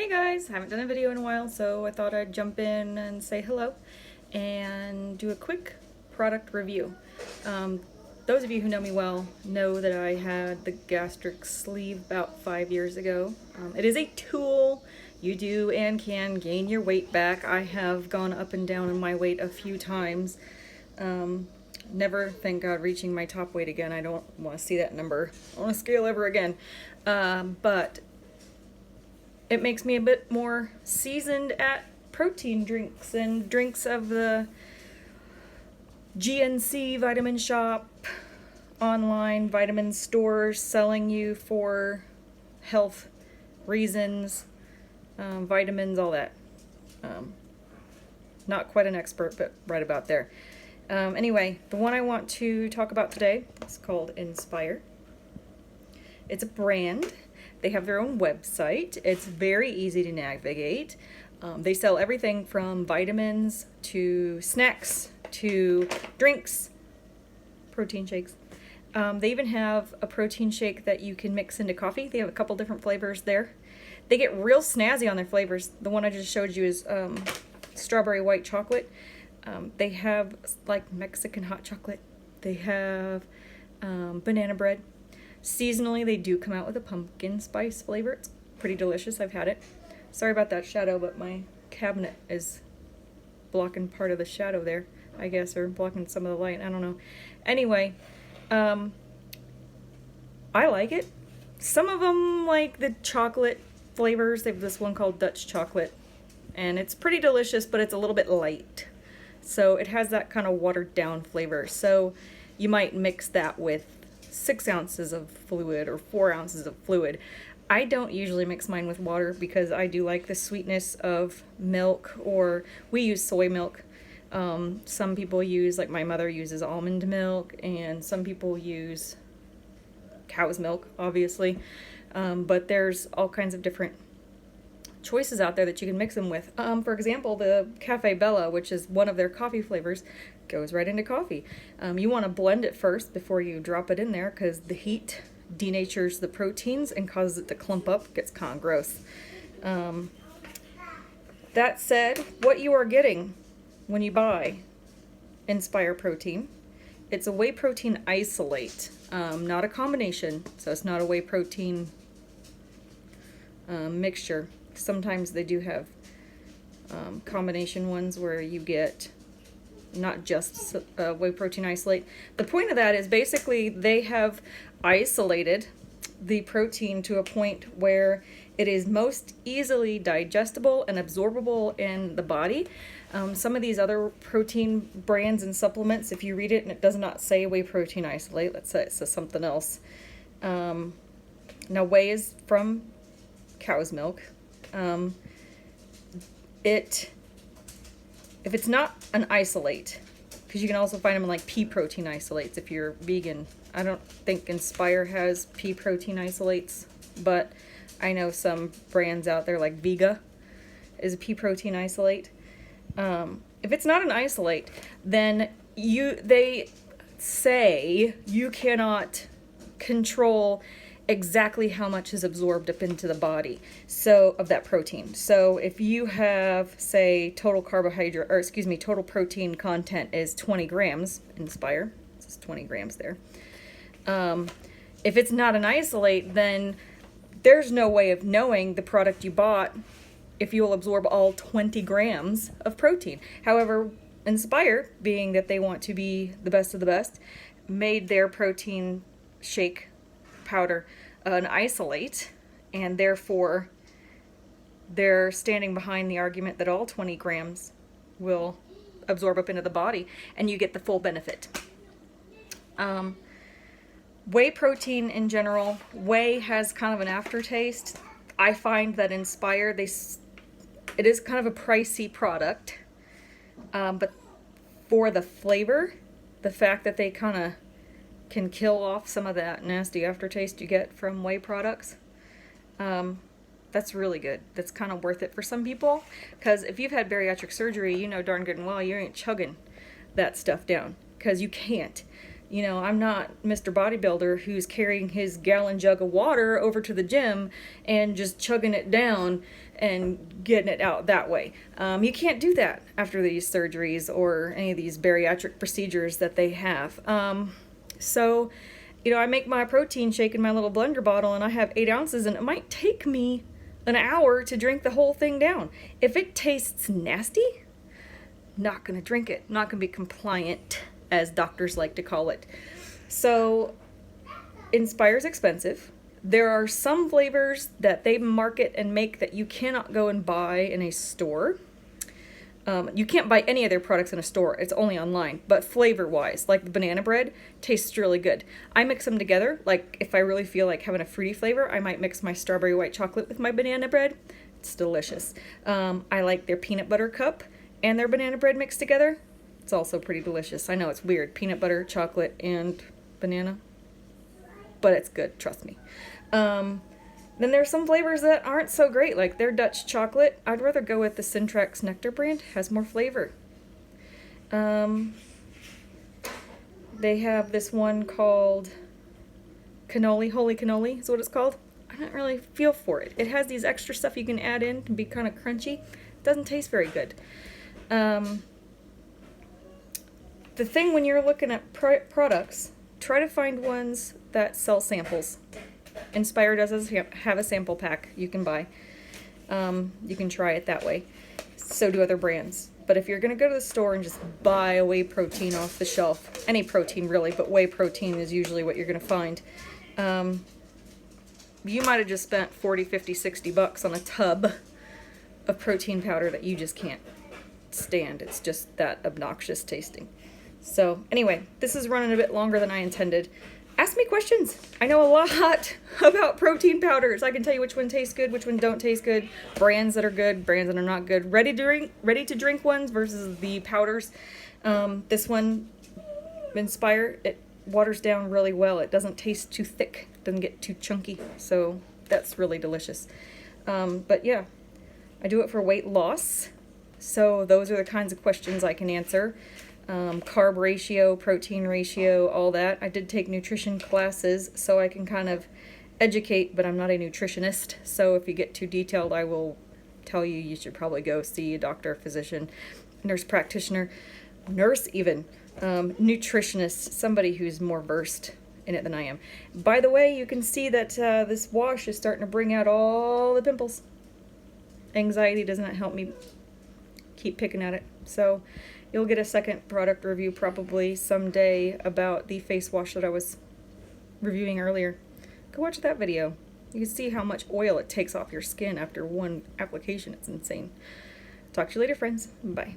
Hey guys, haven't done a video in a while, so I thought I'd jump in and say hello and do a quick product review. Those of you who know me well know that I had the gastric sleeve about 5 years ago. It is a tool. You do and can gain your weight back. I have gone up and down in my weight a few times. Never, thank God, reaching my top weight again. I don't want to see that number on a scale ever again. But it makes me a bit more seasoned at protein drinks and drinks of the GNC vitamin shop, online vitamin stores selling you for health reasons, vitamins, all that. Not quite an expert, but right about there. Anyway, the one I want to talk about today is called Inspire. It's a brand. They have their own website. It's very easy to navigate. They sell everything from vitamins to snacks to drinks, protein shakes. They even have a protein shake that you can mix into coffee. They have a couple different flavors there. They get real snazzy on their flavors. The one I just showed you is strawberry white chocolate. They have like Mexican hot chocolate. They have banana bread. Seasonally, they do come out with a pumpkin spice flavor. It's pretty delicious. I've had it. Sorry about that shadow, but my cabinet is blocking part of the shadow there, I guess, or blocking some of the light. I don't know. Anyway, I like it. Some of them like the chocolate flavors. They have this one called Dutch chocolate, and it's pretty delicious, but it's a little bit light. So it has that kind of watered down flavor. So you might mix that with 6 ounces of fluid or 4 ounces of fluid. I don't usually mix mine with water because I do like the sweetness of milk, or we use soy milk. Some people use, like my mother uses almond milk, and some people use cow's milk, obviously. But there's all kinds of different choices out there that you can mix them with. For example, the Cafe Bella, which is one of their coffee flavors, goes right into coffee. You want to blend it first before you drop it in there because the heat denatures the proteins and causes it to clump up. It gets kind of gross. That said, what you are getting when you buy Inspire protein, it's a whey protein isolate, not a combination, so it's not a whey protein mixture. Sometimes they do have combination ones where you get not just whey protein isolate. The point of that is basically they have isolated the protein to a point where it is most easily digestible and absorbable in the body. Some of these other protein brands and supplements, if you read it and it does not say whey protein isolate, let's say it says something else. Now whey is from cow's milk. If it's not an isolate, because you can also find them in like pea protein isolates if you're vegan. I don't think Inspire has pea protein isolates, but I know some brands out there like Vega is a pea protein isolate. If it's not an isolate, then they say you cannot control exactly how much is absorbed up into the body of that protein. So if you have, say, total protein content is 20 grams, Inspire, this is 20 grams there. If it's not an isolate, then there's no way of knowing the product you bought if you'll absorb all 20 grams of protein. However, Inspire, being that they want to be the best of the best, made their protein shake powder an isolate, and therefore they're standing behind the argument that all 20 grams will absorb up into the body and you get the full benefit. Whey protein in general, whey has kind of an aftertaste. I find that Inspire, it is kind of a pricey product, but for the flavor, the fact that they kind of can kill off some of that nasty aftertaste you get from whey products, that's really good. That's kind of worth it for some people, because if you've had bariatric surgery, you know darn good and well you ain't chugging that stuff down, because you can't. You know, I'm not Mr. Bodybuilder who's carrying his gallon jug of water over to the gym and just chugging it down and getting it out that way. You can't do that after these surgeries or any of these bariatric procedures that they have. So, you know, I make my protein shake in my little blender bottle, and I have 8 ounces, and it might take me an hour to drink the whole thing down. If it tastes nasty, not gonna drink it. Not gonna be compliant, as doctors like to call it. So, Inspire's expensive. There are some flavors that they market and make that you cannot go and buy in a store. You can't buy any of their products in a store. It's only online. But flavor-wise, like the banana bread, tastes really good. I mix them together. Like, if I really feel like having a fruity flavor, I might mix my strawberry white chocolate with my banana bread. It's delicious. I like their peanut butter cup and their banana bread mixed together. It's also pretty delicious. I know it's weird. Peanut butter, chocolate, and banana. But it's good, trust me. Then there's some flavors that aren't so great, like their Dutch chocolate. I'd rather go with the Cintrax Nectar brand. It has more flavor. They have this one called Cannoli, Holy Cannoli is what it's called. I don't really feel for it. It has these extra stuff you can add in to be kind of crunchy. It doesn't taste very good. The thing when you're looking at products, try to find ones that sell samples. Inspire does have a sample pack you can buy. You can try it that way. So do other brands. But if you're going to go to the store and just buy a whey protein off the shelf, any protein really, but whey protein is usually what you're going to find, you might have just spent 40, 50, 60 bucks on a tub of protein powder that you just can't stand. It's just that obnoxious tasting. So anyway, this is running a bit longer than I intended. Ask me questions. I know a lot about protein powders. I can tell you which one tastes good, which one don't taste good, brands that are good, brands that are not good, ready to drink ones versus the powders. This one, Inspire, it waters down really well. It doesn't taste too thick, doesn't get too chunky, so that's really delicious. But yeah, I do it for weight loss, so those are the kinds of questions I can answer. Carb ratio, protein ratio, all that. I did take nutrition classes, so I can kind of educate, but I'm not a nutritionist, so if you get too detailed, I will tell you you should probably go see a doctor, physician, nurse practitioner, nurse even, nutritionist, somebody who's more versed in it than I am. By the way, you can see that this wash is starting to bring out all the pimples. Anxiety does not help me keep picking at it, so you'll get a second product review probably someday about the face wash that I was reviewing earlier. Go watch that video. You can see how much oil it takes off your skin after one application. It's insane. Talk to you later, friends. Bye.